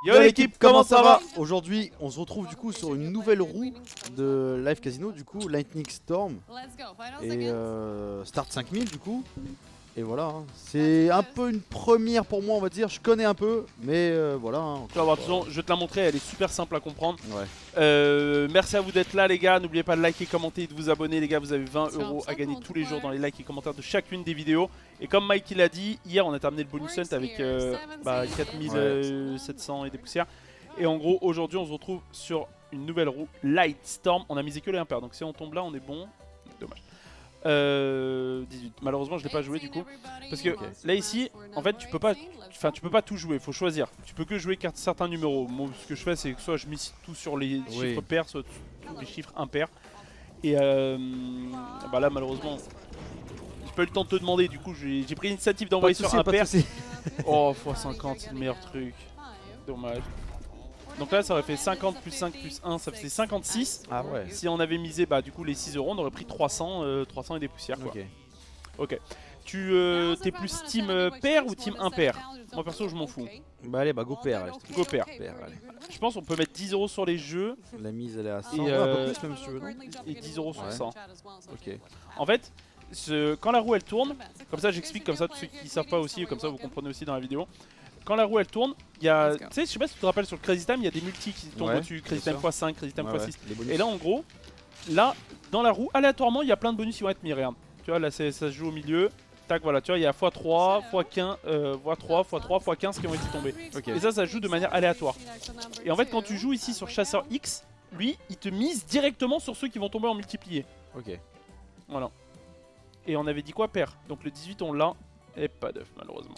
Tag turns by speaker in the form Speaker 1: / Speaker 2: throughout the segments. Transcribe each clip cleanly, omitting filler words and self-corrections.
Speaker 1: Yo l'équipe, comment ça va?
Speaker 2: Aujourd'hui, on se retrouve du coup sur une nouvelle roue de Live Casino, du coup, Lightning Storm et Start 5000 du coup. Et voilà, hein. C'est un peu une première pour moi, on va dire. Je connais un peu, mais voilà. Hein,
Speaker 1: Tu vas voir, de toute façon, je vais te la montrer, elle est super simple à comprendre.
Speaker 2: Ouais.
Speaker 1: Merci à vous d'être là les gars, n'oubliez pas de liker, commenter et de vous abonner les gars, vous avez 20 € à gagner tous les jours dans les likes et commentaires de chacune des vidéos. Et comme Mike il a dit, hier on a terminé le bonus hunt avec 4700 et des poussières. Et en gros aujourd'hui on se retrouve sur une nouvelle roue Light Storm, on a misé que les impaires, donc si on tombe là on est bon, dommage. 18. Malheureusement je l'ai pas joué du coup parce que là ici en fait tu peux pas tout jouer, faut choisir. Tu peux que jouer certains numéros. Moi ce que je fais c'est que soit je mise tout sur les chiffres pairs, soit tous les chiffres impairs. Et bah là malheureusement j'ai pas eu le temps de te demander, du coup j'ai pris l'initiative d'envoyer sur impair. Oh x50 c'est le meilleur truc. Dommage. Donc là ça aurait fait 50 plus 5 plus 1, ça faisait 56.
Speaker 2: Ah ouais.
Speaker 1: Si on avait misé bah du coup les 6 € on aurait pris 300 et des poussières quoi. Ok. Tu t'es plus team pair ou team impair? Moi perso je m'en fous.
Speaker 2: Bah allez, bah go pair. Allez,
Speaker 1: Go pair.
Speaker 2: allez.
Speaker 1: Je pense qu'on peut mettre 10 € sur les jeux.
Speaker 2: La mise elle est à 100,
Speaker 1: Et,
Speaker 2: un peu plus même si tu veux, non?
Speaker 1: Et 10 € sur 100.
Speaker 2: Ok.
Speaker 1: En fait, quand la roue elle tourne, comme ça j'explique, comme ça tous ceux qui savent pas aussi, comme ça vous comprenez aussi dans la vidéo. Quand la roue elle tourne, il y a, tu sais, je sais pas si tu te rappelles sur le Crazy Time, il y a des multis qui tombent au-dessus, Crazy Time x5, Crazy Time x6. Et là en gros, là dans la roue, aléatoirement il y a plein de bonus qui vont être mis, regarde. Tu vois là ça se joue au milieu, tac voilà, tu vois il y a x3, x15, x3, x3, x15 qui ont été tombés. Et ça joue de manière aléatoire. Et en fait quand tu joues ici sur Chasseur X, lui il te mise directement sur ceux qui vont tomber en multiplié.
Speaker 2: Ok.
Speaker 1: Voilà. Et on avait dit quoi, pair? Donc le 18 on l'a, et pas d'œuf malheureusement.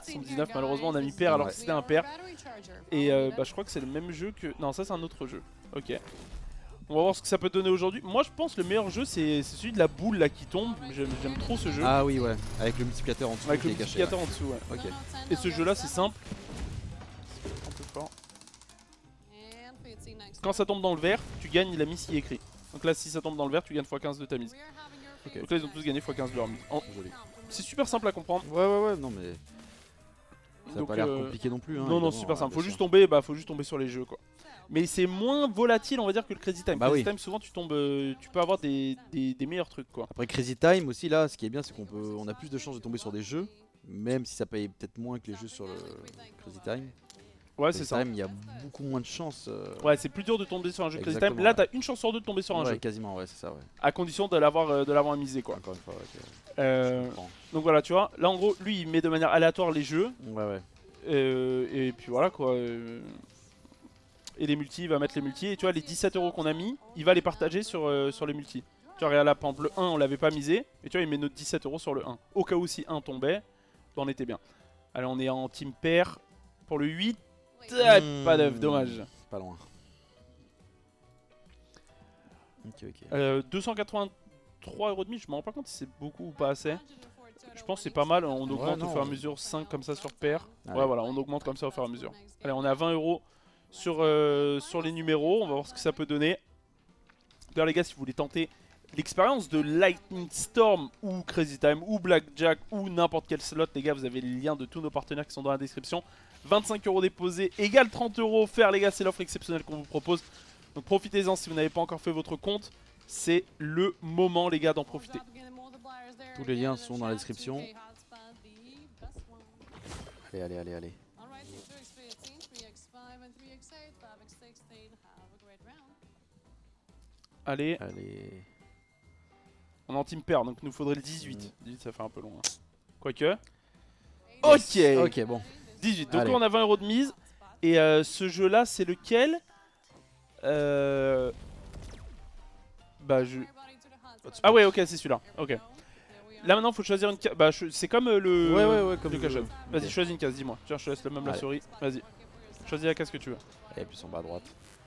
Speaker 1: 79 malheureusement on a mis pair alors que c'était un pair. Et bah je crois que c'est le même jeu que... Non ça c'est un autre jeu. Ok. On va voir ce que ça peut donner aujourd'hui. Moi je pense que le meilleur jeu c'est celui de la boule là qui tombe. J'aime trop ce jeu.
Speaker 2: Ah oui ouais. Avec le multiplicateur en dessous.
Speaker 1: Avec le multiplicateur en dessous ouais.
Speaker 2: Ok.
Speaker 1: Et ce jeu là c'est simple. Un peu fort. Quand ça tombe dans le vert, tu gagnes la mise qui est écrit. Donc là si ça tombe dans le vert tu gagnes x15 de ta mise. Okay. Donc là ils ont tous gagné x15 de leur mise. C'est super simple à comprendre.
Speaker 2: Ouais non mais... Ça n'a pas l'air compliqué non plus. Hein,
Speaker 1: non, c'est super simple. Faut juste tomber sur les jeux quoi. Mais c'est moins volatile, on va dire, que le Crazy Time. Crazy Time, souvent tu tombes, tu peux avoir des meilleurs trucs quoi.
Speaker 2: Après Crazy Time aussi, là, ce qui est bien, c'est on a plus de chances de tomber sur des jeux, même si ça paye peut-être moins que les jeux sur le Crazy Time.
Speaker 1: Ouais, c'est ça.
Speaker 2: Il y a beaucoup moins de chances.
Speaker 1: Ouais, c'est plus dur de tomber sur un jeu Crazy Time. Là, t'as une chance sur deux de tomber sur un jeu.
Speaker 2: Quasiment, ouais, c'est ça, ouais.
Speaker 1: À condition de l'avoir misé quoi.
Speaker 2: Encore une fois,
Speaker 1: donc voilà, tu vois, là en gros, lui il met de manière aléatoire les jeux.
Speaker 2: Ouais.
Speaker 1: Et puis voilà quoi. Et les multis, il va mettre les multis. Et tu vois, les 17 € qu'on a mis, il va les partager sur les multis. Tu vois, regarde là, par exemple, le 1, on l'avait pas misé. Et tu vois, il met notre 17 € sur le 1. Au cas où si 1 tombait, on était bien. Allez, on est en team pair. Pour le 8, pas d'œuf, dommage.
Speaker 2: Pas loin. Ok.
Speaker 1: 283,5 €, je me rends pas compte si c'est beaucoup ou pas assez. Je pense que c'est pas mal, on augmente au fur et à mesure 5 comme ça sur pair. Ouais voilà, on augmente comme ça au fur et à mesure. Allez, on est à 20 € sur les numéros, on va voir ce que ça peut donner. D'ailleurs les gars, si vous voulez tenter l'expérience de Lightning Storm ou Crazy Time ou Blackjack ou n'importe quel slot, les gars, vous avez les liens de tous nos partenaires qui sont dans la description. 25 € déposés égale 30 € offerts les gars, c'est l'offre exceptionnelle qu'on vous propose. Donc profitez-en si vous n'avez pas encore fait votre compte, c'est le moment les gars d'en profiter.
Speaker 2: Tous les liens sont dans la description. Allez.
Speaker 1: Allez. On est en team pair, donc il nous faudrait le 18. 18 ça fait un peu long. Hein. Quoique. Ok,
Speaker 2: bon.
Speaker 1: 18, donc on a 20 € de mise. Et ce jeu là c'est lequel? Ah ouais ok c'est celui-là. Ok. Là maintenant faut choisir une case. Bah c'est comme le
Speaker 2: comme
Speaker 1: le cachot. Vas-y choisis une case, dis-moi. Tiens je te laisse même la souris. Vas-y. Choisis la case que tu veux.
Speaker 2: Et puis en bas à droite.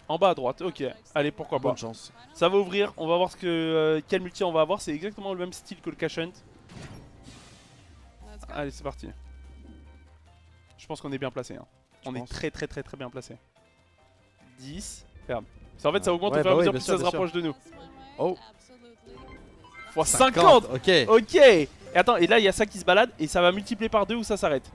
Speaker 1: En bas à droite, ok. Allez pourquoi pas.
Speaker 2: Bonne chance.
Speaker 1: Ça va ouvrir, on va voir quel multi on va avoir. C'est exactement le même style que le cash hunt. Allez c'est parti. Je pense qu'on est bien placé. Hein. On est très bien placé. 10. Merde. En fait ça augmente au fur et à mesure plus ça se rapproche de nous.
Speaker 2: Oh.
Speaker 1: Fois 50.
Speaker 2: Ok.
Speaker 1: Et attends, et là il y a ça qui se balade et ça va multiplier par 2 ou ça s'arrête.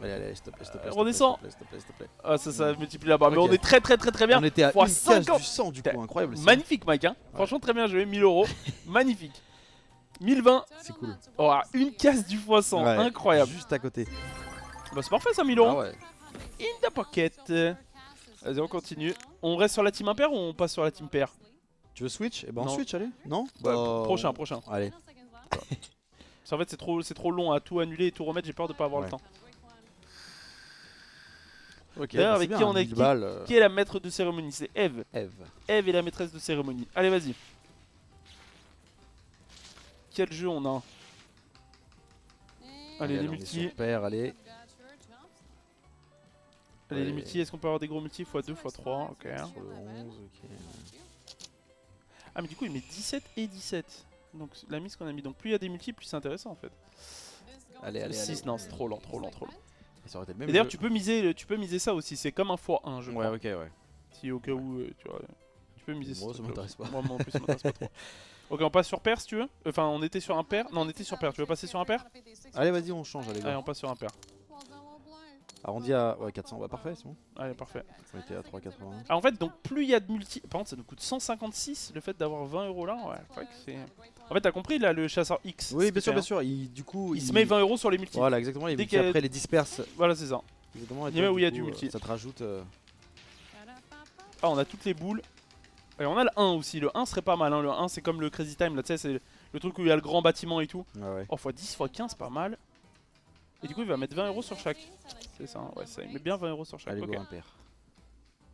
Speaker 2: Allez, s'il te plaît, s'il te plaît.
Speaker 1: Redescends.
Speaker 2: S'il te plaît, s'il te plaît.
Speaker 1: Ah ça multiplie là-bas, mais
Speaker 2: Ok.
Speaker 1: on est très bien.
Speaker 2: On était à
Speaker 1: Fois
Speaker 2: une case
Speaker 1: 50.
Speaker 2: du 100 du coup, incroyable. ça.
Speaker 1: Magnifique Mike, hein. Franchement très bien joué, 1000 €. Magnifique. 1020.
Speaker 2: C'est cool.
Speaker 1: Oh, une case du x100,
Speaker 2: Ouais,
Speaker 1: incroyable.
Speaker 2: Juste à côté.
Speaker 1: Bah c'est parfait ça 1000 €.
Speaker 2: Ah ouais.
Speaker 1: In the pocket. Vas-y on continue. On reste sur la team impair ou on passe sur la team pair?
Speaker 2: Tu veux switch? Eh ben on
Speaker 1: Non.
Speaker 2: switch, allez. Non
Speaker 1: Ouais,
Speaker 2: Bah,
Speaker 1: prochain.
Speaker 2: Allez.
Speaker 1: Parce qu'en fait c'est trop long à tout annuler et tout remettre, j'ai peur de pas avoir le
Speaker 2: Ouais.
Speaker 1: temps.
Speaker 2: Ok.
Speaker 1: D'ailleurs,
Speaker 2: bah,
Speaker 1: avec
Speaker 2: c'est
Speaker 1: qui
Speaker 2: bien,
Speaker 1: on est
Speaker 2: 1000 balles,
Speaker 1: Qui est la maître de cérémonie? C'est Eve.
Speaker 2: Eve.
Speaker 1: Eve est la maîtresse de cérémonie. Allez vas-y. Quel jeu on a? Allez les
Speaker 2: on est
Speaker 1: multis.
Speaker 2: sur paire, allez.
Speaker 1: Allez les
Speaker 2: Ouais.
Speaker 1: multis, est-ce qu'on peut avoir des gros multis x2, x3? Ok.
Speaker 2: Sur le 11, ok.
Speaker 1: Ah mais du coup il met 17 et 17. Donc la mise qu'on a mis, donc plus il y a des multis, plus c'est intéressant en fait.
Speaker 2: Allez, allez,
Speaker 1: 6
Speaker 2: allez.
Speaker 1: non c'est trop lent.
Speaker 2: Et ça aurait été le même
Speaker 1: Et d'ailleurs
Speaker 2: jeu.
Speaker 1: tu peux miser ça aussi, c'est comme un x1 je
Speaker 2: Ouais,
Speaker 1: crois.
Speaker 2: ok, ouais.
Speaker 1: Si au cas où tu vois, tu peux miser
Speaker 2: Moi,
Speaker 1: ce
Speaker 2: ça
Speaker 1: truc-là
Speaker 2: m'intéresse
Speaker 1: aussi.
Speaker 2: pas.
Speaker 1: Moi non plus ça m'intéresse pas trop. Ok on passe sur pair si tu veux. Enfin on était sur un pair, non on était sur pair, tu veux passer sur un pair?
Speaker 2: Allez, vas-y, on change, allez.
Speaker 1: Allez
Speaker 2: Go.
Speaker 1: on passe sur un pair.
Speaker 2: Arrondi à ouais, 400, bah parfait, c'est bon.
Speaker 1: Allez parfait.
Speaker 2: On était à 3,80.
Speaker 1: Ah en fait donc plus il y a de multi, par contre ça nous coûte 156 le fait d'avoir 20 € là, ouais c'est vrai que c'est... En fait t'as compris là le chasseur X?
Speaker 2: Oui,
Speaker 1: ce
Speaker 2: bien
Speaker 1: qu'il
Speaker 2: sûr,
Speaker 1: fait,
Speaker 2: bien
Speaker 1: hein.
Speaker 2: sûr. Il, du coup,
Speaker 1: Il se met 20 € sur les multis.
Speaker 2: Voilà, exactement. Et
Speaker 1: Dès
Speaker 2: puis
Speaker 1: qu'il y a-
Speaker 2: après, les disperse.
Speaker 1: Voilà c'est ça.
Speaker 2: Exactement. Et
Speaker 1: Il y a
Speaker 2: toi,
Speaker 1: où il y a
Speaker 2: coup,
Speaker 1: du multi.
Speaker 2: Ça te rajoute.
Speaker 1: Ah on a toutes les boules. Et on a le 1 aussi, le 1 serait pas mal hein. Le 1 c'est comme le Crazy Time là, tu sais c'est le truc où il y a le grand bâtiment et tout.
Speaker 2: Ouais, ouais.
Speaker 1: Oh x10, x15 pas mal. Et du coup il va mettre 20 € sur chaque. C'est ça, hein, ouais ça il met bien 20 € sur chaque.
Speaker 2: Allez,
Speaker 1: Ok.
Speaker 2: go, impair.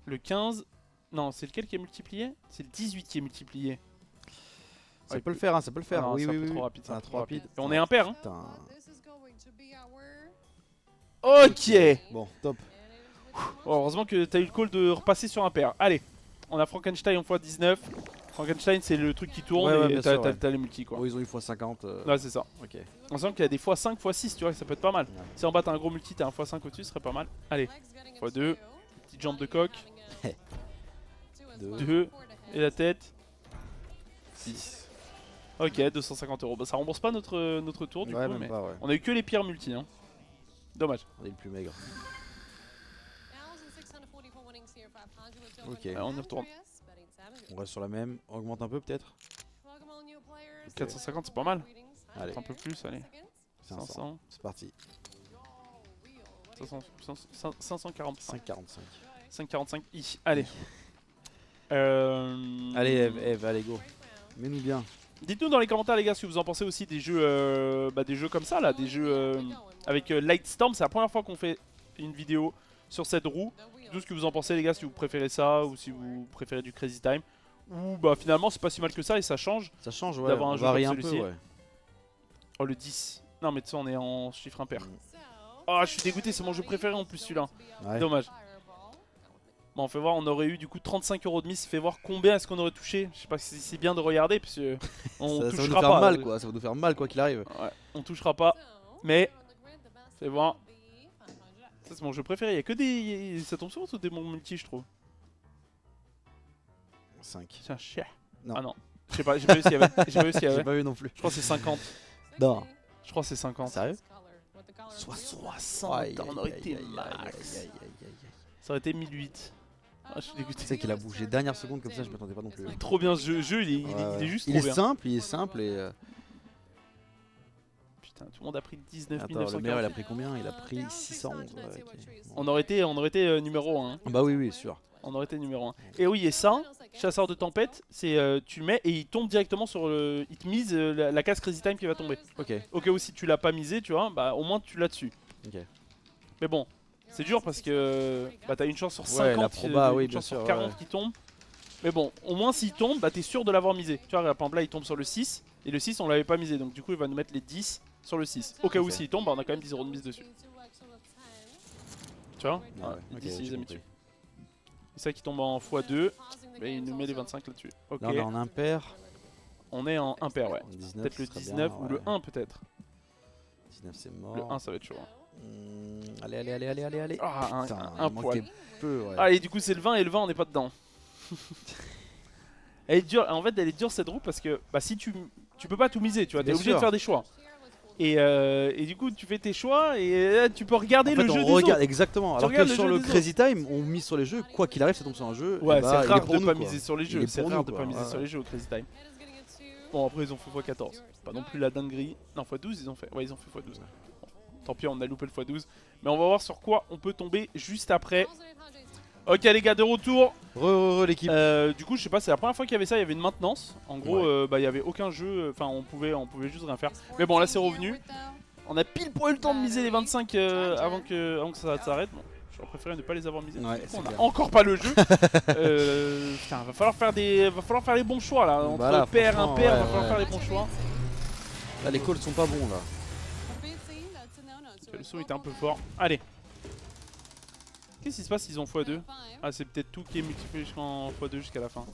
Speaker 1: Le 15, non c'est lequel qui est multiplié? C'est le 18 qui est multiplié.
Speaker 2: Ça
Speaker 1: Ouais,
Speaker 2: peut le faire, hein, ça peut le faire.
Speaker 1: Ah non,
Speaker 2: oui,
Speaker 1: c'est un
Speaker 2: oui,
Speaker 1: peu
Speaker 2: oui.
Speaker 1: trop rapide, c'est un
Speaker 2: Ah,
Speaker 1: peu
Speaker 2: trop rapide.
Speaker 1: Et on est impair hein.
Speaker 2: Putain.
Speaker 1: Ok.
Speaker 2: Bon, top.
Speaker 1: Oh, heureusement que t'as eu le call de repasser sur un pair. Allez, on a Frankenstein en x19. Frankenstein c'est le truc qui tourne
Speaker 2: Ouais, ouais,
Speaker 1: et
Speaker 2: bien
Speaker 1: t'as
Speaker 2: sûr, ouais.
Speaker 1: t'as les multis quoi.
Speaker 2: Oh, ils ont eu x50.
Speaker 1: Ouais c'est ça.
Speaker 2: Ok.
Speaker 1: On sent qu'il y a des x5, x6 tu vois, ça peut être pas mal.
Speaker 2: Ouais.
Speaker 1: Si en bas t'as un gros multi, t'as un x5 au-dessus, ce serait pas mal. Allez, x2, petite jambe de coq, 2, et la tête.
Speaker 2: 6.
Speaker 1: Ok, 250 €. Bah ça rembourse pas notre tour du
Speaker 2: Ouais,
Speaker 1: coup,
Speaker 2: même
Speaker 1: mais
Speaker 2: pas, ouais.
Speaker 1: on a eu que les pires multis hein. Dommage.
Speaker 2: On est le plus maigre. Ok.
Speaker 1: Allez, on y retourne.
Speaker 2: On reste sur la même. Augmente un peu peut-être.
Speaker 1: 450 c'est pas mal.
Speaker 2: Allez,
Speaker 1: Un peu plus, allez.
Speaker 2: 500.
Speaker 1: 500,
Speaker 2: C'est parti.
Speaker 1: 545.
Speaker 2: 5,45.
Speaker 1: 545 i. Allez.
Speaker 2: Allez, Eve, allez, go. Mets-nous bien.
Speaker 1: Dites-nous dans les commentaires les gars si vous en pensez aussi des jeux comme ça là, des jeux avec Lightstorm. C'est la première fois qu'on fait une vidéo sur cette roue. Dites-nous ce que vous en pensez les gars, si vous préférez ça ou si vous préférez du Crazy Time. Ou bah finalement c'est pas si mal que ça et ça change.
Speaker 2: Ça change, ouais.
Speaker 1: D'avoir un
Speaker 2: On
Speaker 1: jeu
Speaker 2: varie
Speaker 1: comme
Speaker 2: un peu,
Speaker 1: celui-ci.
Speaker 2: ouais.
Speaker 1: Oh le 10. Non mais tu sais on est en chiffre impair.
Speaker 2: Mm.
Speaker 1: Oh je suis dégoûté, c'est mon jeu préféré en plus celui-là.
Speaker 2: Ouais.
Speaker 1: Dommage. Bon on fait voir, on aurait eu du coup 35 € de mise, fait voir combien est-ce qu'on aurait touché. Je sais pas si c'est bien de regarder parce que on
Speaker 2: Ça va nous
Speaker 1: touchera
Speaker 2: faire
Speaker 1: pas.
Speaker 2: mal, quoi. Ça va nous faire mal, quoi qu'il arrive.
Speaker 1: Ouais, on touchera pas. Mais fais voir. Ça c'est mon jeu préféré, il y a que des... Ça tombe souvent sur des bons multi je trouve.
Speaker 2: 5.
Speaker 1: Tiens, cher.
Speaker 2: Non.
Speaker 1: Ah non. Je sais pas, j'ai pas vu s'il y avait. J'ai pas vu s'il y
Speaker 2: J'ai
Speaker 1: avait.
Speaker 2: pas vu non plus.
Speaker 1: Je crois que c'est 50.
Speaker 2: Non.
Speaker 1: Je crois que c'est 50.
Speaker 2: Sérieux?
Speaker 1: 60,
Speaker 2: Aïe,
Speaker 1: on aurait
Speaker 2: aïe,
Speaker 1: été
Speaker 2: aïe, aïe,
Speaker 1: max.
Speaker 2: aïe, aïe, aïe, aïe.
Speaker 1: Ça aurait été 1008. Ah, je suis
Speaker 2: Tu
Speaker 1: dégoûté.
Speaker 2: sais qu'il a bougé dernière seconde comme ça, je m'attendais pas non plus.
Speaker 1: Trop bien ce jeu, il est, il est-
Speaker 2: Ouais,
Speaker 1: il est juste
Speaker 2: il
Speaker 1: trop
Speaker 2: est
Speaker 1: bien.
Speaker 2: simple, il est simple et.
Speaker 1: Putain, tout le monde a pris 19
Speaker 2: Attends, le meilleur il a
Speaker 1: 940.
Speaker 2: pris combien? Il a pris 611. Ouais, ok. Bon.
Speaker 1: On aurait été numéro 1.
Speaker 2: Bah oui, oui, sûr.
Speaker 1: On aurait été numéro 1. Et oui, et ça, chasseur de tempête, c'est tu le mets et il tombe directement sur le. Il te mise la case Crazy Time qui va tomber.
Speaker 2: Ok.
Speaker 1: Au cas où si tu l'as pas misé, tu vois, bah au moins tu l'as dessus.
Speaker 2: Ok.
Speaker 1: Mais bon, c'est dur parce que bah, t'as une chance sur
Speaker 2: Ouais,
Speaker 1: 50,
Speaker 2: la proba, oui,
Speaker 1: une
Speaker 2: bien
Speaker 1: chance sur
Speaker 2: sûr,
Speaker 1: 40
Speaker 2: ouais.
Speaker 1: qui tombe. Mais bon, au moins s'il tombe, bah t'es sûr de l'avoir misé. Tu vois, par exemple là il tombe sur le 6, et le 6 on l'avait pas misé, donc du coup il va nous mettre les 10 sur le 6. Au cas où
Speaker 2: Ok.
Speaker 1: s'il tombe, bah, on a quand même 10 € de mise dessus. Tu vois
Speaker 2: Ah ouais,
Speaker 1: les
Speaker 2: ok,
Speaker 1: 10
Speaker 2: j'ai
Speaker 1: ils les a mis
Speaker 2: compris.
Speaker 1: dessus. C'est ça qui tombe en x2, et il nous met les 25 là-dessus. Ok,
Speaker 2: Là on est en impair.
Speaker 1: on est en impair, ouais.
Speaker 2: 19,
Speaker 1: Peut-être le
Speaker 2: ce serait
Speaker 1: 19
Speaker 2: bien,
Speaker 1: ou
Speaker 2: ouais.
Speaker 1: le 1 peut-être.
Speaker 2: 19 c'est mort.
Speaker 1: Le 1 ça va être chaud. Hein.
Speaker 2: Allez, allez, allez, allez, allez, allez.
Speaker 1: Ah,
Speaker 2: Putain,
Speaker 1: un
Speaker 2: il manquait
Speaker 1: poil.
Speaker 2: peu, ouais.
Speaker 1: Allez, du coup c'est le 20 et le 20 on n'est pas dedans. Elle est dure, en fait elle est dure cette roue parce que bah, si tu peux pas tout miser, tu vois, t'es
Speaker 2: Bien
Speaker 1: obligé de
Speaker 2: sûr.
Speaker 1: faire des choix. Et du coup, tu fais tes choix et tu peux regarder
Speaker 2: En fait,
Speaker 1: le jeu
Speaker 2: on
Speaker 1: des
Speaker 2: regarde
Speaker 1: autres.
Speaker 2: exactement. Alors
Speaker 1: regardes
Speaker 2: que
Speaker 1: le
Speaker 2: sur
Speaker 1: jeu
Speaker 2: le
Speaker 1: des
Speaker 2: Crazy Time, on mise sur les jeux, quoi qu'il arrive, ça tombe sur un jeu.
Speaker 1: Ouais,
Speaker 2: et bah,
Speaker 1: c'est
Speaker 2: il est
Speaker 1: rare
Speaker 2: pour
Speaker 1: de
Speaker 2: nous,
Speaker 1: pas
Speaker 2: quoi.
Speaker 1: miser sur les
Speaker 2: Il
Speaker 1: jeux.
Speaker 2: est
Speaker 1: C'est
Speaker 2: pour
Speaker 1: rare
Speaker 2: nous,
Speaker 1: de
Speaker 2: quoi.
Speaker 1: pas miser sur les jeux au Crazy Time. Bon, après, ils ont fait x14. Pas non plus la dinguerie. Non, x12, ils ont fait. Ouais, ils ont fait x12. Bon, tant pis, on a loupé le x12. Mais on va voir sur quoi on peut tomber juste après. Ok, les gars, de retour.
Speaker 2: L'équipe.
Speaker 1: Du coup, je sais pas, c'est la première fois qu'il y avait ça. Il y avait une maintenance. En gros, bah, il y avait aucun jeu. Enfin, on pouvait juste rien faire. Mais bon, là, c'est revenu. On a pile pour eu le temps de miser les 25 avant que ça s'arrête. Bon, j'aurais préféré ne pas les avoir misés.
Speaker 2: Ouais,
Speaker 1: On a
Speaker 2: clair.
Speaker 1: encore pas le jeu. Putain, va falloir faire les bons choix là. Entre
Speaker 2: Bah là,
Speaker 1: pair, impair,
Speaker 2: ouais,
Speaker 1: va falloir
Speaker 2: ouais.
Speaker 1: faire les bons choix.
Speaker 2: Là, les calls sont pas bons là.
Speaker 1: Le saut était un peu fort. Allez. Qu'est-ce qui se passe s'ils ont x2? Ah, c'est peut-être tout qui est multiplié jusqu'en x2 jusqu'à la fin.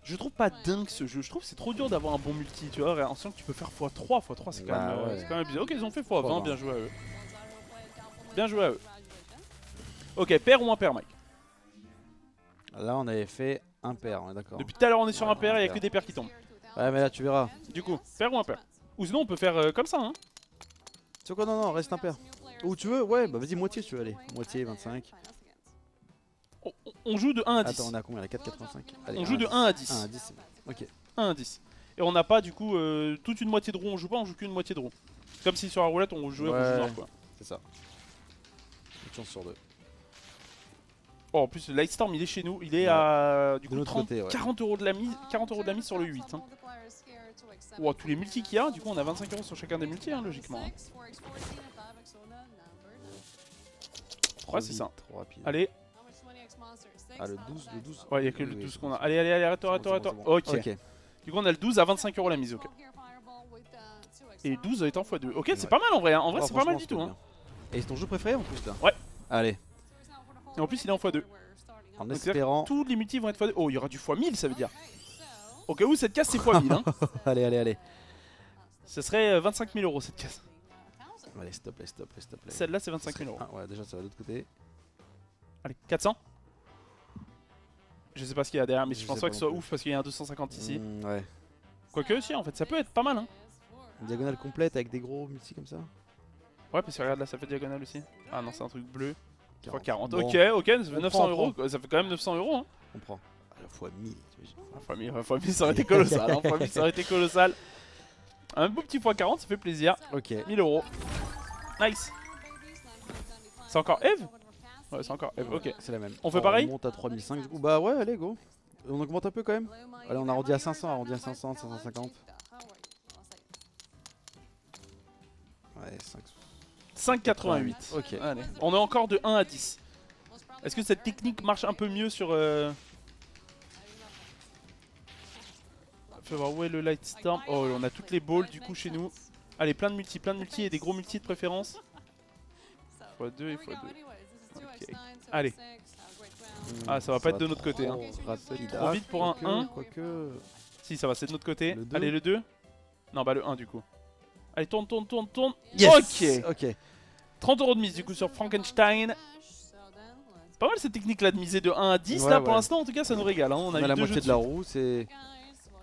Speaker 1: Je trouve pas dingue ce jeu. Je trouve que c'est trop dur d'avoir un bon multi, tu vois. En sachant que tu peux faire x3. x3 c'est quand,
Speaker 2: ouais.
Speaker 1: quand même bizarre. Ok, ils ont fait x20,
Speaker 2: x20.
Speaker 1: bien joué à eux. Bien joué à eux. Ok, pair ou impair, Mike?
Speaker 2: Là, on avait fait impair, on est d'accord.
Speaker 1: Depuis tout à l'heure, on est sur
Speaker 2: Ouais,
Speaker 1: impair et il n'y a
Speaker 2: impair.
Speaker 1: que des pairs qui tombent.
Speaker 2: Ouais, mais là, tu verras.
Speaker 1: Du coup, pair ou impair? Ou sinon, on peut faire comme ça, hein.
Speaker 2: Tu sais quoi, non, reste impair. Ou tu veux, ouais, bah vas-y, moitié si tu veux, allez. Moitié, 25.
Speaker 1: On joue de 1 à 10.
Speaker 2: Attends, on est à combien là? 4,85. Allez,
Speaker 1: On joue de 1 à 10.
Speaker 2: 1 à 10, c'est bon. Ok.
Speaker 1: 1 à 10. Et on n'a pas du coup toute une moitié de roue, on joue pas, on joue qu'une moitié de roue. C'est comme si sur la roulette on jouait rouge noir quoi.
Speaker 2: C'est ça. Une chance sur deux.
Speaker 1: Oh, en plus Lightstorm il est chez nous, il est à du
Speaker 2: De
Speaker 1: coup
Speaker 2: l'autre
Speaker 1: 30,
Speaker 2: côté, ouais.
Speaker 1: 40 € de la mise, 40 € de la mise sur le 8. Hein. Oh, tous les multis qu'il y a, du coup on a 25 € sur chacun des multis hein, logiquement. Hein. Ouais, c'est ça.
Speaker 2: 3 pieds.
Speaker 1: Allez.
Speaker 2: Ah, le 12, le 12.
Speaker 1: Ouais, il y a que le
Speaker 2: Oui,
Speaker 1: 12
Speaker 2: c'est
Speaker 1: qu'on
Speaker 2: bon,
Speaker 1: a. Allez, arrête.
Speaker 2: c'est bon.
Speaker 1: Ok. Du coup on a le 12 à 25 € la mise, ok. Et le 12 est en x2. Ok, c'est pas mal en vrai, hein. En vrai
Speaker 2: Oh,
Speaker 1: c'est pas mal
Speaker 2: franchement,
Speaker 1: du tout.
Speaker 2: c'est
Speaker 1: Hein.
Speaker 2: bien. Et c'est ton jeu préféré en plus là?
Speaker 1: Ouais.
Speaker 2: Allez.
Speaker 1: Et en plus il est en x2.
Speaker 2: En
Speaker 1: Donc,
Speaker 2: espérant.
Speaker 1: tous les multis vont être x2. Oh, il y aura du x1000 ça veut dire. Au cas où cette case c'est x1000 hein.
Speaker 2: Allez.
Speaker 1: Ce serait 25 000 € cette case.
Speaker 2: Allez, stop.
Speaker 1: Celle-là c'est 25 000 €.
Speaker 2: Ah, ouais, déjà ça va de l'autre côté.
Speaker 1: Allez, 400. Je sais pas ce qu'il y a derrière, mais je
Speaker 2: Je
Speaker 1: pense
Speaker 2: sais
Speaker 1: pas
Speaker 2: pas
Speaker 1: que ce
Speaker 2: non
Speaker 1: soit
Speaker 2: plus.
Speaker 1: ouf parce qu'il y a un 250 ici.
Speaker 2: Ouais.
Speaker 1: Quoique, si, en fait, ça peut être pas mal. Hein.
Speaker 2: Une diagonale complète avec des gros multis comme ça.
Speaker 1: Ouais, parce que regarde là, ça fait diagonale aussi. Ah non, c'est un truc bleu. 40.
Speaker 2: Bon,
Speaker 1: Ok, ça fait
Speaker 2: On
Speaker 1: 900
Speaker 2: prend,
Speaker 1: €. Quoi. Ça fait quand même 900 €. Hein.
Speaker 2: on prend. À la fois 1000, t'imagines.
Speaker 1: Fois 1000, ça aurait été colossal. Hein. Fois 1000, ça aurait été colossal. Un beau petit x40, ça fait plaisir.
Speaker 2: Ok.
Speaker 1: 1000 €. Nice. C'est encore Eve? Ouais, c'est encore Eve, ok.
Speaker 2: C'est la même.
Speaker 1: On fait pareil?
Speaker 2: On monte à 3005 du coup. Bah ouais, allez, go. On augmente un peu quand même. Allez, on arrondit à 500, 550. Ouais,
Speaker 1: 5,88.
Speaker 2: Ok.
Speaker 1: Allez. On est encore de 1 à 10. Est-ce que cette technique marche un peu mieux sur... Fais voir où est le Lightstorm. Oh, on a toutes les balls du coup chez nous. Allez, plein de multi et des gros multi de préférence. x2 et x2. Ok. Allez. Ah, ça va pas être de notre côté. Hein.
Speaker 2: Rapide.
Speaker 1: Trop vite pour un 1.
Speaker 2: Quoique.
Speaker 1: Si, ça va, c'est de notre côté.
Speaker 2: Le 2.
Speaker 1: Allez, le 2. Non, bah le 1 du coup. Allez, tourne.
Speaker 2: Yes.
Speaker 1: Ok.
Speaker 2: Ok.
Speaker 1: 30 € de mise du coup sur Frankenstein. C'est pas mal cette technique là de miser de 1 à 10
Speaker 2: Ouais,
Speaker 1: là pour
Speaker 2: ouais.
Speaker 1: l'instant en tout cas ça nous régale. Hein. On a eu
Speaker 2: la
Speaker 1: deux
Speaker 2: moitié
Speaker 1: jeux
Speaker 2: de la
Speaker 1: suite.
Speaker 2: roue, c'est.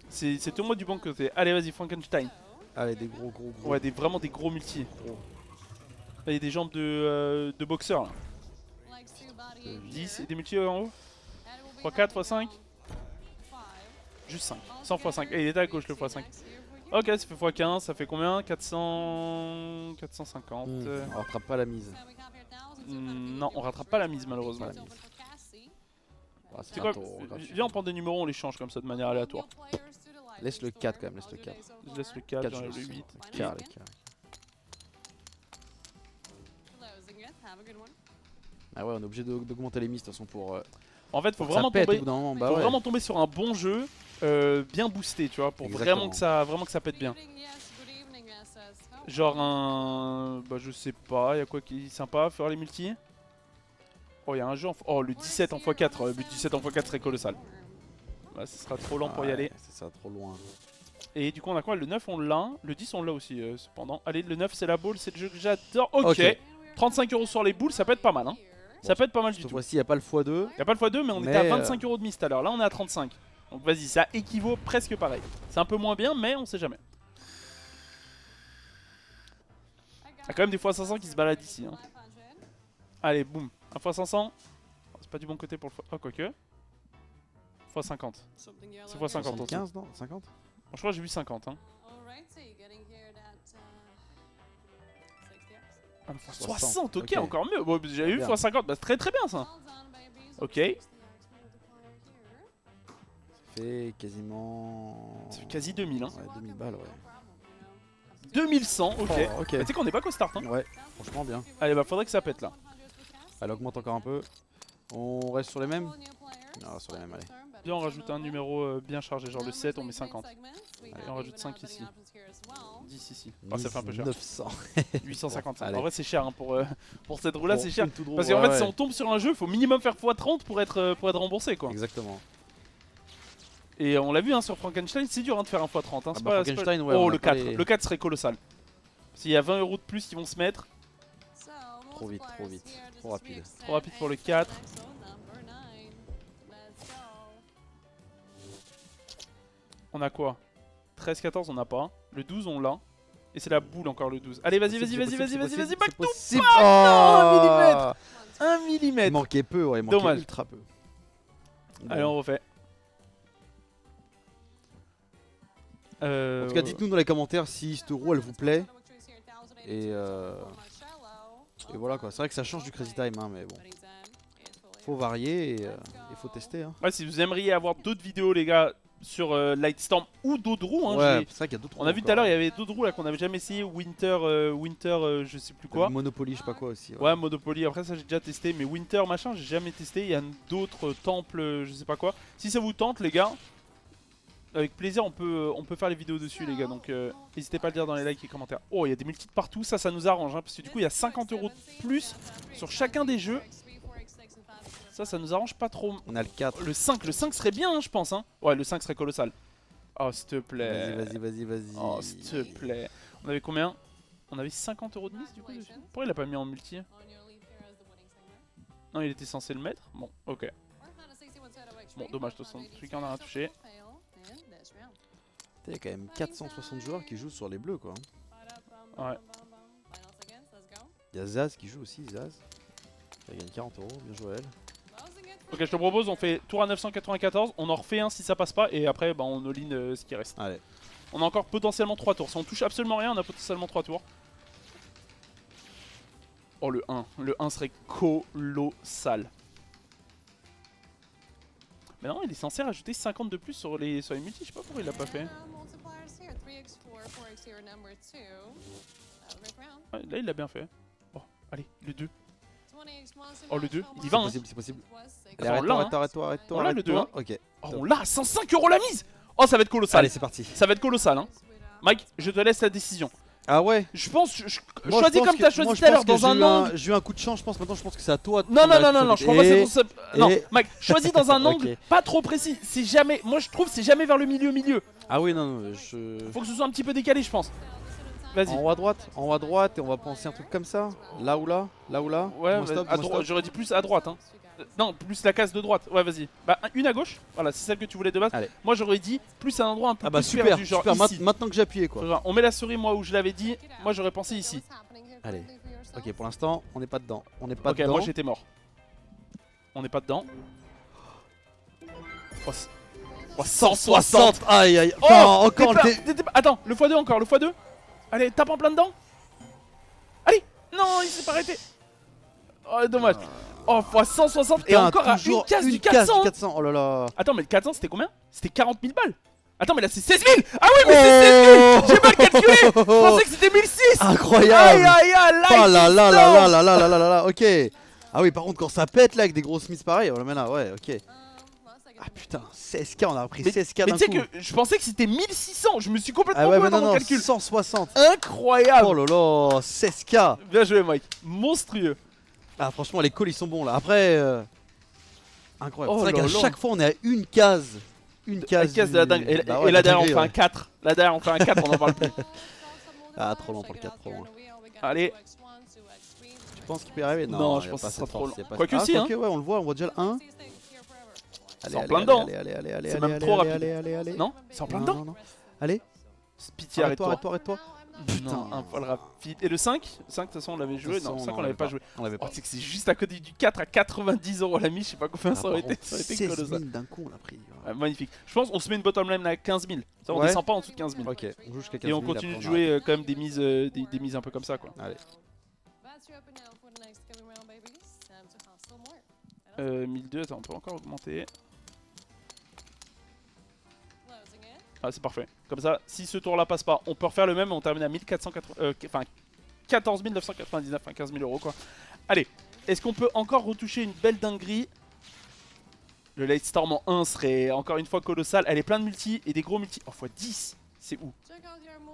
Speaker 1: C'est tout moi du bon côté. Allez, vas-y, Frankenstein.
Speaker 2: Allez, des gros.
Speaker 1: Ouais, vraiment des gros multi. Là, il y a des jambes de boxeur là. 10 et des multi en haut. x4, x5. Juste 5. 100 x5. Et il est à gauche le x5. Ok, ça fait x15, ça fait combien? 400... 450.
Speaker 2: On rattrape pas la mise.
Speaker 1: Non, on rattrape pas la mise malheureusement.
Speaker 2: Ah,
Speaker 1: C'est quoi? Viens, on prend des numéros, on les change comme ça de manière aléatoire.
Speaker 2: Laisse le 4 quand même, laisse le 4.
Speaker 1: Je laisse le 4, j'enlève le 8.
Speaker 2: Carré. Ah ouais, on est obligé d'augmenter les mises de toute façon pour.
Speaker 1: En fait, faut
Speaker 2: que ça
Speaker 1: vraiment
Speaker 2: pète
Speaker 1: tomber.
Speaker 2: au bout d'un moment. Bah
Speaker 1: Faut
Speaker 2: ouais.
Speaker 1: vraiment tomber sur un bon jeu, bien boosté, tu vois, pour
Speaker 2: Exactement.
Speaker 1: vraiment que ça pète bien. Genre un... Bah je sais pas, y a quoi qui est sympa, faire les multi. Oh, y a un jeu en... Oh, le 17 en x4, le 17 en x4 serait colossal. Bah, ce sera trop lent pour y aller.
Speaker 2: C'est ça, trop loin.
Speaker 1: Et du coup, on a quoi? Le 9, on l'a. Le 10, on l'a aussi, cependant. Allez, le 9, c'est la boule, c'est le jeu que j'adore. Ok. 35 € sur les boules, ça peut être pas mal, hein. Ça peut être pas mal du
Speaker 2: Cette
Speaker 1: tout.
Speaker 2: fois-ci, y a pas le x2.
Speaker 1: Y a pas le x2, mais on était à 25 € de mise tout à l'heure. Là, on est à 35. Donc vas-y, ça équivaut presque pareil. C'est un peu moins bien, mais on sait jamais. a quand même des x500 qui se baladent ici. Hein. Allez, boum. Un x500. C'est pas du bon côté pour le x... Oh, quoique. x50. C'est x50 aussi.
Speaker 2: 15 non 50
Speaker 1: Je crois que j'ai vu 50. Hein. Ah, x60, ok, encore mieux. Bon, j'avais vu x50, bah, c'est très très bien ça. Ok. Ça
Speaker 2: fait quasiment...
Speaker 1: Ça fait quasi 2000. Hein.
Speaker 2: Ouais, 2000 balles, ouais.
Speaker 1: 2100, ok.
Speaker 2: Oh, ok.
Speaker 1: Bah, tu sais qu'on est pas qu'au start. Hein.
Speaker 2: Ouais, franchement bien.
Speaker 1: Allez, bah faudrait que ça pète là.
Speaker 2: Elle augmente encore un peu. On reste sur les mêmes? Non, sur les mêmes, allez.
Speaker 1: Viens, on rajoute un numéro bien chargé, genre le 7, on met 50. Allez, on rajoute 5 ici. 10 ici. Oh, ça fait un peu cher.
Speaker 2: 900.
Speaker 1: 855.
Speaker 2: Bon,
Speaker 1: en vrai, c'est cher hein, pour cette roue là, c'est cher.
Speaker 2: Draw,
Speaker 1: Parce qu'en fait, si on tombe sur un jeu, il faut minimum faire x30 pour être remboursé quoi.
Speaker 2: Exactement.
Speaker 1: Et on l'a vu hein, sur Frankenstein, c'est dur hein, de faire un x30. Hein.
Speaker 2: Ah
Speaker 1: C'est
Speaker 2: bah,
Speaker 1: pas,
Speaker 2: Frankenstein,
Speaker 1: pas...
Speaker 2: ouais,
Speaker 1: Oh, le 4.
Speaker 2: les...
Speaker 1: Le 4 serait colossal. S'il y a 20 € de plus qui vont se mettre.
Speaker 2: Trop vite, trop rapide.
Speaker 1: Trop rapide pour le 4. On a quoi? 13, 14, on n'a pas. Le 12, on l'a. Et c'est la boule encore le 12. Allez, vas-y, back to
Speaker 2: possible.
Speaker 1: Oh,
Speaker 2: Oh
Speaker 1: 1 mm.
Speaker 2: Il manquait peu, ouais, il manquait
Speaker 1: Dommage.
Speaker 2: ultra peu. Bon.
Speaker 1: Allez, on refait.
Speaker 2: En tout cas, dites-nous dans les commentaires si cette roue elle vous plaît. Et voilà quoi. C'est vrai que ça change du Crazy Time, hein, mais bon. Faut varier et il faut tester. Hein.
Speaker 1: Ouais, si vous aimeriez avoir d'autres vidéos, les gars, sur Lightstorm ou d'autres roues. Hein,
Speaker 2: ouais, c'est vrai qu'il y a d'autres.
Speaker 1: On a vu tout à l'heure, il y avait d'autres roues là qu'on n'avait jamais essayé. Winter, je sais plus quoi.
Speaker 2: Monopoly, je sais pas quoi aussi.
Speaker 1: Ouais, Monopoly. Après, ça j'ai déjà testé. Mais Winter, machin, j'ai jamais testé. Il y a d'autres temples, je sais pas quoi. Si ça vous tente, les gars, avec plaisir, on peut faire les vidéos dessus, les gars. Donc, n'hésitez pas à le dire dans les likes et commentaires. Oh, il y a des multis de partout. Ça nous arrange. Hein, parce que du coup, il y a 50 € de plus sur chacun des jeux. Ça nous arrange pas trop.
Speaker 2: On a le 4.
Speaker 1: Le 5 serait bien, hein, je pense. Hein. Ouais, le 5 serait colossal. Oh, s'il te plaît.
Speaker 2: Vas-y.
Speaker 1: Oh, s'il te plaît. On avait combien? On avait 50 € de mise du coup dessus. Pourquoi il l'a pas mis en multi? Non, il était censé le mettre. Bon, ok. Bon, dommage, de toute façon, celui qu'on a rien touché.
Speaker 2: Il y a quand même 460 joueurs qui jouent sur les bleus, quoi.
Speaker 1: Ouais.
Speaker 2: Il y a Zaz qui joue aussi, Zaz. Il gagne 40 €, bien joué elle.
Speaker 1: Ok, je te propose, on fait tour à 994, on en refait un si ça passe pas, et après bah, on all-in ce qui reste.
Speaker 2: Allez.
Speaker 1: On a encore potentiellement 3 tours. Si on touche absolument rien, on a potentiellement 3 tours. Oh, le 1. Le 1 serait colossal. Mais non, il est censé rajouter 50 de plus sur les multis, je sais pas pourquoi il l'a pas fait. Ouais, là, il l'a bien fait. Oh, allez, le 2. Oh, le 2, il y va, hein.
Speaker 2: C'est possible.
Speaker 1: Allez,
Speaker 2: Arrête-toi.
Speaker 1: On l'a, le 2, hein.
Speaker 2: Ok.
Speaker 1: Oh, on l'a, 105 € la mise. Oh, ça va être colossal.
Speaker 2: Allez, c'est parti.
Speaker 1: Ça va être colossal, hein. Mike, je te laisse la décision.
Speaker 2: Ah ouais.
Speaker 1: Je pense, choisis comme t'as choisi tout à l'heure, dans un angle.
Speaker 2: J'ai eu un coup de chance, je pense. Maintenant, je pense que c'est à toi.
Speaker 1: Non, je crois pas que c'est pour ça. Non, Mike, choisis dans un angle
Speaker 2: Ok.
Speaker 1: pas trop précis. C'est jamais, moi je trouve, c'est jamais vers le milieu.
Speaker 2: Ah oui, non, je.
Speaker 1: Faut que ce soit un petit peu décalé, je pense. Vas-y.
Speaker 2: En haut à droite, et on va penser un truc comme ça. Là ou là.
Speaker 1: Ouais,
Speaker 2: Dis-moi stop,
Speaker 1: à
Speaker 2: dis-moi
Speaker 1: droite,
Speaker 2: stop.
Speaker 1: j'aurais dit plus à droite, hein. Non, plus la case de droite. Ouais, vas-y. Bah, une à gauche. Voilà, c'est celle que tu voulais de base.
Speaker 2: Allez.
Speaker 1: Moi, j'aurais dit plus à un endroit un peu
Speaker 2: Ah bah
Speaker 1: plus
Speaker 2: super,
Speaker 1: perdu, genre
Speaker 2: super.
Speaker 1: ici.
Speaker 2: Maintenant que j'ai appuyé, quoi.
Speaker 1: Genre, on met la souris, moi, où je l'avais dit. Moi, j'aurais pensé ici.
Speaker 2: Allez. Ok, pour l'instant, on n'est pas dedans.
Speaker 1: Ok, moi, j'étais mort. On n'est pas dedans. Oh, 160.
Speaker 2: Aïe.
Speaker 1: Oh,
Speaker 2: Enfin, encore
Speaker 1: Attends, le x2 encore, le x2. Allez, tape en plein dedans. Allez. Non, il s'est pas arrêté. Oh, dommage. Oh, x160 et
Speaker 2: Putain,
Speaker 1: encore à une
Speaker 2: toujours
Speaker 1: case
Speaker 2: une
Speaker 1: du
Speaker 2: case
Speaker 1: 400.
Speaker 2: Oh là là.
Speaker 1: Attends, mais le 400 c'était combien? C'était 40 000 balles. Attends, mais là c'est 16 000. Ah oui, mais c'est 16 000. J'ai mal calculé. Je pensais que c'était 1006.
Speaker 2: Incroyable.
Speaker 1: Aïe,
Speaker 2: Oh là là. Ok. Ah oui, par contre, quand ça pète là avec des grosses mises pareilles, oh là, ouais, ok. Ah putain, 16K, on a repris 16K d'un coup.
Speaker 1: Mais tu sais que je pensais que c'était 1600. Je me suis complètement
Speaker 2: gouré
Speaker 1: dans mon calcul.
Speaker 2: 160.
Speaker 1: Incroyable.
Speaker 2: Oh là là, 16K.
Speaker 1: Bien joué, Mike. Monstrueux.
Speaker 2: Ah franchement, les calls ils sont bons là. Après, incroyable.
Speaker 1: Oh
Speaker 2: c'est vrai
Speaker 1: là
Speaker 2: qu'à
Speaker 1: là.
Speaker 2: chaque fois on est à une case. Une case
Speaker 1: de la dingue. Et là derrière on fait un 4. Là derrière on fait un 4, on en parle plus.
Speaker 2: Ah trop long pour le 4, trop loin.
Speaker 1: Allez.
Speaker 2: Tu penses qu'il peut y arriver?
Speaker 1: Non, je pense que ça sera trop long. Quoique si, hein.
Speaker 2: Ok, ouais, on le voit, on voit déjà le 1.
Speaker 1: C'est en plein dedans.
Speaker 2: Allez,
Speaker 1: C'est même trop rapide.
Speaker 2: allez.
Speaker 1: Non, c'est en plein dedans.
Speaker 2: Non. Allez.
Speaker 1: Pitié, arrête-toi.
Speaker 2: Arrête-toi.
Speaker 1: Non, un poil rapide. Et le 5 Le 5 de toute façon on l'avait joué. Non, le 5 on l'avait pas joué.
Speaker 2: On l'avait
Speaker 1: Oh,
Speaker 2: pas.
Speaker 1: tu sais que c'est juste à côté du 4 à 90 € la mise, je sais pas combien ça aurait été. Ça aurait été
Speaker 2: 16
Speaker 1: colossal.
Speaker 2: 000 d'un coup on l'a pris.
Speaker 1: Ouais, magnifique. Je pense qu'on se met une bottom line à 15 000. Ça, on
Speaker 2: Ouais.
Speaker 1: descend pas en dessous de 15 000.
Speaker 2: Ok, on joue jusqu'à 15
Speaker 1: Et
Speaker 2: 000.
Speaker 1: on continue de
Speaker 2: après,
Speaker 1: jouer quand même des mises, des mises un peu comme ça quoi.
Speaker 2: Allez.
Speaker 1: 1002, attends, on peut encore augmenter. Ah c'est parfait. Comme ça, si ce tour là passe pas, on peut refaire le même et on termine à 1480, enfin 14 999, enfin 15 000 € quoi. Allez, est-ce qu'on peut encore retoucher une belle dinguerie? Le Lightstorm en 1 serait encore une fois colossal. Elle est plein de multi et des gros multi. Oh, x10, c'est où?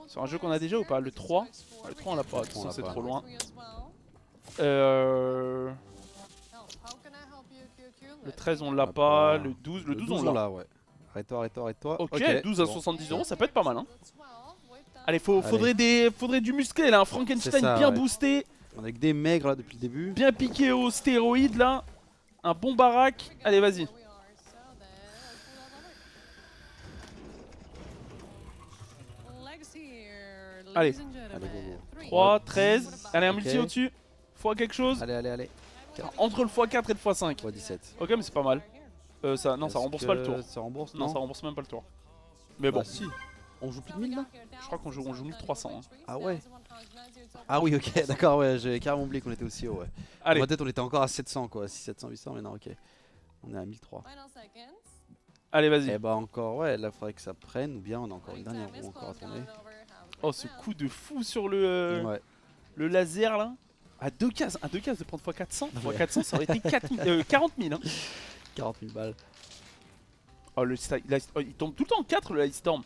Speaker 1: Sur un jeu qu'on a déjà ou pas? Le 3? Le 3 on l'a pas, de toute façon c'est trop loin. Le 13 on l'a pas, le 12, le 12 on l'a.
Speaker 2: Ouais. Arrête-toi.
Speaker 1: Ok, 12 à 70 €, ça peut être pas mal hein. Allez, faudrait du musclé là, un Frankenstein
Speaker 2: ça,
Speaker 1: bien
Speaker 2: ouais.
Speaker 1: boosté,
Speaker 2: On est avec des maigres là depuis le début.
Speaker 1: bien piqué aux stéroïdes là. Un bon baraque. Allez, vas-y. Allez.
Speaker 2: Allez, go.
Speaker 1: 3, 13. Allez, un
Speaker 2: Ok.
Speaker 1: multi au-dessus. Fois quelque chose.
Speaker 2: Allez.
Speaker 1: Entre le x4 et le x5.
Speaker 2: Fois 17.
Speaker 1: Ok, mais c'est pas mal. Non, ça
Speaker 2: Est-ce
Speaker 1: rembourse pas le tour.
Speaker 2: que Ça rembourse
Speaker 1: Non, ça rembourse même pas le tour. Mais bon,
Speaker 2: Bah si. On joue plus de 1000 là?
Speaker 1: je crois qu'on joue 1300. Hein.
Speaker 2: Ah ouais. Ah oui, ok, d'accord, ouais, j'avais carrément oublié qu'on était aussi haut, ouais.
Speaker 1: Allez,
Speaker 2: Peut-être on était encore à 700 quoi, 6, 700, 800, mais non, ok. On est à 1003.
Speaker 1: allez,
Speaker 2: Et
Speaker 1: vas-y.
Speaker 2: bah encore, ouais, là faudrait que ça prenne, ou bien on a encore une dernière roue encore à tourner.
Speaker 1: Oh, ce coup de fou sur le
Speaker 2: Ouais.
Speaker 1: laser là. À 2 cases de prendre x400.
Speaker 2: Ouais.
Speaker 1: x400, ça aurait été 40 000. Hein.
Speaker 2: 40 000 balles.
Speaker 1: Oh, il tombe tout le temps en 4 le Lightstorm.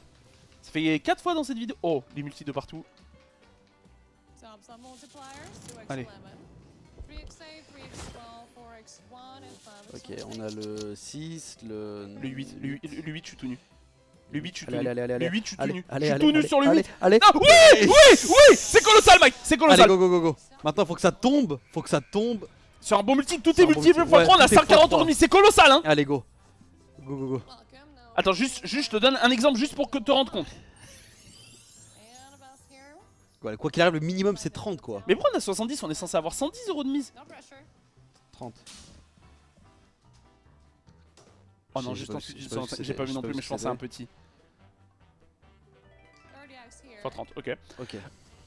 Speaker 1: Ça fait 4 fois dans cette vidéo. Oh, les multis de partout. Allez.
Speaker 2: Ok, on a le 6, le...
Speaker 1: Le 8, le 8, je suis tout nu. Le 8, je suis tout
Speaker 2: Allez,
Speaker 1: nu.
Speaker 2: allez.
Speaker 1: Le 8, je suis tout
Speaker 2: Allez,
Speaker 1: nu.
Speaker 2: allez,
Speaker 1: Je suis
Speaker 2: allez,
Speaker 1: tout nu
Speaker 2: allez,
Speaker 1: sur le 8.
Speaker 2: allez.
Speaker 1: Ah, oui, c'est colossal, Mike. C'est
Speaker 2: Allez,
Speaker 1: colossal.
Speaker 2: go. Maintenant faut que ça tombe,
Speaker 1: Sur un bon multi, tout
Speaker 2: Sur
Speaker 1: est
Speaker 2: un bon
Speaker 1: multiple
Speaker 2: multi,
Speaker 1: x3, on a
Speaker 2: tout est
Speaker 1: 140
Speaker 2: x3.
Speaker 1: €. C'est colossal, hein.
Speaker 2: Allez, go. Go.
Speaker 1: Attends, juste, je te donne un exemple juste pour que tu te rendes compte.
Speaker 2: Voilà, quoi qu'il arrive, le minimum c'est 30 quoi.
Speaker 1: Mais pourquoi on a 70? On est censé avoir 110 € de mise.
Speaker 2: 30.
Speaker 1: Oh non,
Speaker 2: J'ai
Speaker 1: juste
Speaker 2: pas
Speaker 1: en
Speaker 2: vu-
Speaker 1: dessous du j'ai pas vu non plus, mais je pense à un petit. Enfin 30, ok.
Speaker 2: Ok.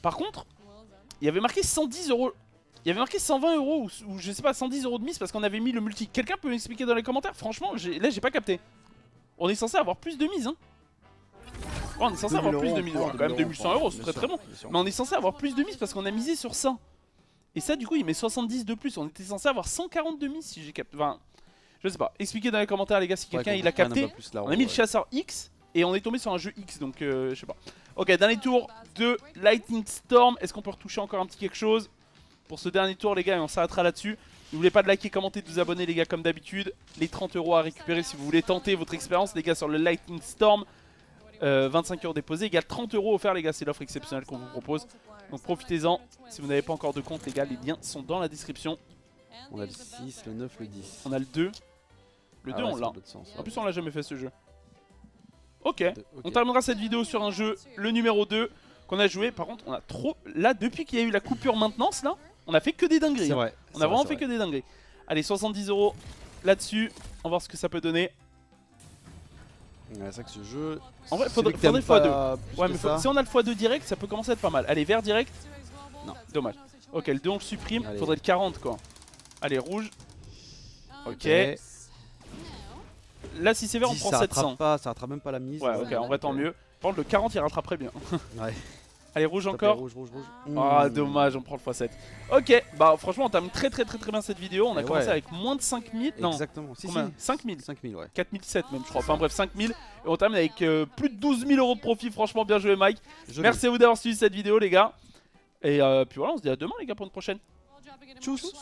Speaker 1: Par contre, il y avait marqué 110 €. Il y avait marqué 120 € ou je sais pas, 110 € de mise parce qu'on avait mis le multi. Quelqu'un peut m'expliquer dans les commentaires? Franchement, là j'ai pas capté. On est censé avoir plus de mise, hein. Oh, on est censé avoir plus de mise. Quand même 2100 €, c'est très très bon. Mais on est censé avoir plus de mise parce qu'on a misé sur ça. Et ça, du coup, il met 70 de plus. On était censé avoir 140 de mise si j'ai capté. Enfin, je sais pas. Expliquez dans les commentaires, les gars, si quelqu'un il a capté. On a mis le chasseur X et on est tombé sur un jeu X, donc je sais pas. Ok, dernier tour de Lightning Storm. Est-ce qu'on peut retoucher encore un petit quelque chose pour ce dernier tour, les gars, et on s'arrêtera là-dessus. N'oubliez pas de liker, commenter, de vous abonner, les gars, comme d'habitude. Les 30 € à récupérer si vous voulez tenter votre expérience, les gars, sur le Lightning Storm. 25 € déposés égale 30 € offerts, les gars, c'est l'offre exceptionnelle qu'on vous propose. Donc profitez-en. Si vous n'avez pas encore de compte, les gars, les liens sont dans la description.
Speaker 2: On a le 6, le 9, le 10.
Speaker 1: On a le 2. Le 2,
Speaker 2: ouais,
Speaker 1: on l'a.
Speaker 2: sens,
Speaker 1: En plus, on l'a jamais fait ce jeu. Ok.
Speaker 2: Ok.
Speaker 1: On terminera cette vidéo sur un jeu, le numéro 2, qu'on a joué. Par contre, on a trop. Là, depuis qu'il y a eu la coupure maintenance, là, on a fait que des dingueries.
Speaker 2: C'est vrai.
Speaker 1: On a vraiment fait que des dingueries. Allez, 70 € là-dessus. On va voir ce que ça peut donner.
Speaker 2: Ouais, c'est vrai que ce jeu.
Speaker 1: En vrai,
Speaker 2: celui
Speaker 1: faudrait
Speaker 2: que t'aimes
Speaker 1: x2.
Speaker 2: pas plus
Speaker 1: Ouais,
Speaker 2: que
Speaker 1: mais
Speaker 2: ça.
Speaker 1: si on a le x2 direct, ça peut commencer à être pas mal. Allez, vert direct.
Speaker 2: Non.
Speaker 1: Dommage. Ok, le 2 on le supprime.
Speaker 2: Allez.
Speaker 1: Faudrait le 40 quoi. Allez, rouge. Ok. Là, si c'est vert, on
Speaker 2: 10,
Speaker 1: prend
Speaker 2: ça
Speaker 1: 700.
Speaker 2: rattrape pas, ça rattrape même pas la mise.
Speaker 1: Ouais, ok, en vrai, tant mieux. Par contre, le 40 il rattraperait bien.
Speaker 2: Ouais.
Speaker 1: Allez, rouge
Speaker 2: S'il te plaît,
Speaker 1: encore.
Speaker 2: Rouge.
Speaker 1: Ah, dommage, on prend le x7. Ok, bah franchement, on termine très bien cette vidéo. On a
Speaker 2: Et
Speaker 1: commencé
Speaker 2: ouais.
Speaker 1: avec moins de 5000. Non,
Speaker 2: Exactement. Si,
Speaker 1: combien
Speaker 2: si.
Speaker 1: 5000.
Speaker 2: 5000, ouais.
Speaker 1: 4007 même, je crois. Enfin bref, 5000. Et on termine avec plus de 12 000 € de profit. Franchement, bien joué, Mike.
Speaker 2: Joli.
Speaker 1: Merci à vous d'avoir suivi cette vidéo, les gars. Et puis voilà, on se dit à demain, les gars, pour une prochaine.
Speaker 2: Tchuss.